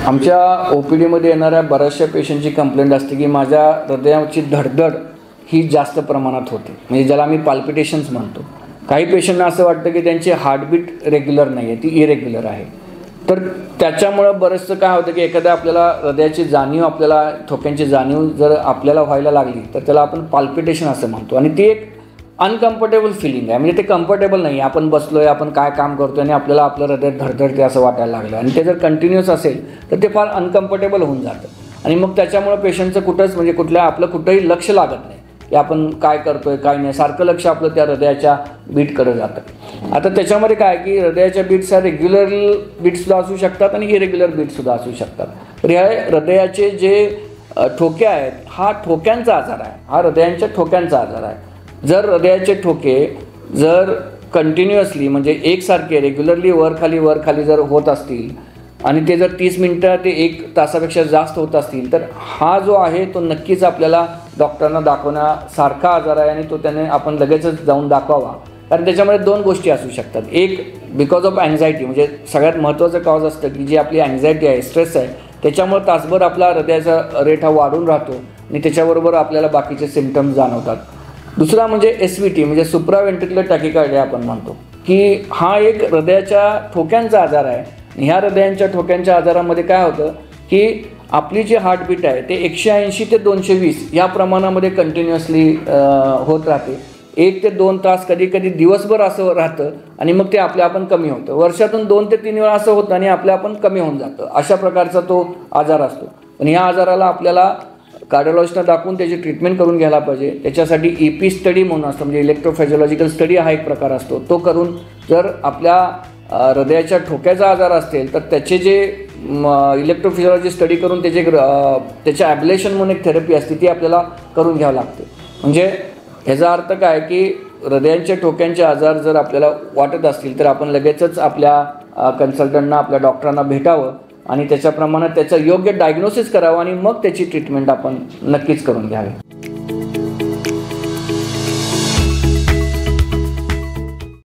आमच्या ओपीडीमध्ये येणाऱ्या बऱ्याचशा पेशंटची कंप्लेंट असते की माझ्या हृदयाची धडधड ही जास्त प्रमाणात होते, म्हणजे ज्याला आम्ही पाल्पिटेशन्स म्हणतो. काही पेशंटना असं वाटतं की त्यांची हार्टबीट रेग्युलर नाही आहे, ती इरेग्युलर आहे. तर त्याच्यामुळं बरंचसं काय होतं की एखाद्या आपल्याला हृदयाची जाणीव, आपल्याला ठोक्यांची जाणीव जर आपल्याला व्हायला लागली तर त्याला आपण पाल्पिटेशन असं म्हणतो. आणि ती एक अनकम्फर्टेबल फिलिंग आहे, म्हणजे ते कम्फर्टेबल नाही. आपण बसलोय, आपण काय काम करतोय आणि आपल्याला आपलं हृदय धडधडते असं वाटायला लागलं, आणि ते जर कंटिन्युअस असेल तर ते फार अनकम्फर्टेबल होऊन जातं. आणि मग त्याच्यामुळं पेशंटचं कुठंच म्हणजे आपलं कुठंही लक्ष लागत नाही की आपण काय करतोय काय नाही. सारखं लक्ष आपलं त्या हृदयाच्या बीटकडे जातं. आता त्याच्यामध्ये काय की हृदयाच्या बीट्स ह्या रेग्युलर बीटसुद्धा असू शकतात आणि इरेग्युलर बीटसुद्धा असू शकतात. तर ह्या हृदयाचे जे ठोके आहेत, हा ठोक्यांचा आजार आहे, हा हृदयांच्या ठोक्यांचा आजार आहे. जर हृदयाचे ठोके जर कंटिन्युअसली म्हणजे एकसारखे रेग्युलरली वर खाली जर होत असतील आणि ते जर 30 मिनटं ते 1 तासापेक्षा जास्त होत असतील, तर हा जो आहे तो नक्कीच आपल्याला डॉक्टरांना दाखवण्यासारखा आजार आहे आणि तो त्याने आपण लगेचच जाऊन दाखवावा. कारण त्याच्यामध्ये 2 गोष्टी असू शकतात. एक बिकॉज ऑफ अँझायटी, म्हणजे सगळ्यात महत्त्वाचं कॉज असतं की जी आपली अँझायटी आहे, स्ट्रेस आहे, त्याच्यामुळे तासभर आपला हृदयाचा रेट हा वाढून राहतो आणि त्याच्याबरोबर आपल्याला बाकीचे सिम्पटम्स जाणवतात. दुसरा म्हणजे SVT म्हणजे सुप्राव्हेंट्रिक्युलर टॅकिकार्डिया आपण म्हणतो, की हा एक हृदयाच्या ठोक्यांचा आजार आहे. ह्या हृदयांच्या ठोक्यांच्या आजारामध्ये काय होतं की आपली जी हार्टबीट आहे ते 180 ते 220 या प्रमाणामध्ये कंटिन्युअसली होत राहते. 1 ते 2 तास, कधी कधी दिवसभर असं राहतं आणि मग ते आपण कमी होतं. वर्षातून 2 ते 3 वेळा असं होतं आणि आपण कमी होऊन जातं. अशा प्रकारचा तो आजार असतो. पण ह्या आजाराला आपल्याला कार्डिओलॉजिस्टला दाखवून त्याची ट्रीटमेंट करून घ्यायला पाहिजे. त्याच्यासाठी EP स्टडी म्हणून असतं, म्हणजे इलेक्ट्रोफिजियोलॉजिकल स्टडी हा एक प्रकार असतो. तो करून जर आपल्या हृदयाच्या ठोक्याचा आजार असेल तर त्याचे जे इलेक्ट्रोफिजियोलॉजी स्टडी करून त्याचे ॲब्लेशन म्हणून एक थेरपी असते, ती आपल्याला करून घ्यावं लागते. म्हणजे ह्याचा अर्थ काय की हृदयांच्या ठोक्यांचे आजार जर आपल्याला वाटत असतील तर आपण लगेचच आपल्या कन्सल्टंटना, आपल्या डॉक्टरांना भेटावं आणि त्याच्याप्रमाणे त्याचं योग्य डायग्नोसिस करावं आणि मग त्याची ट्रीटमेंट आपण नक्कीच करून घ्यावी.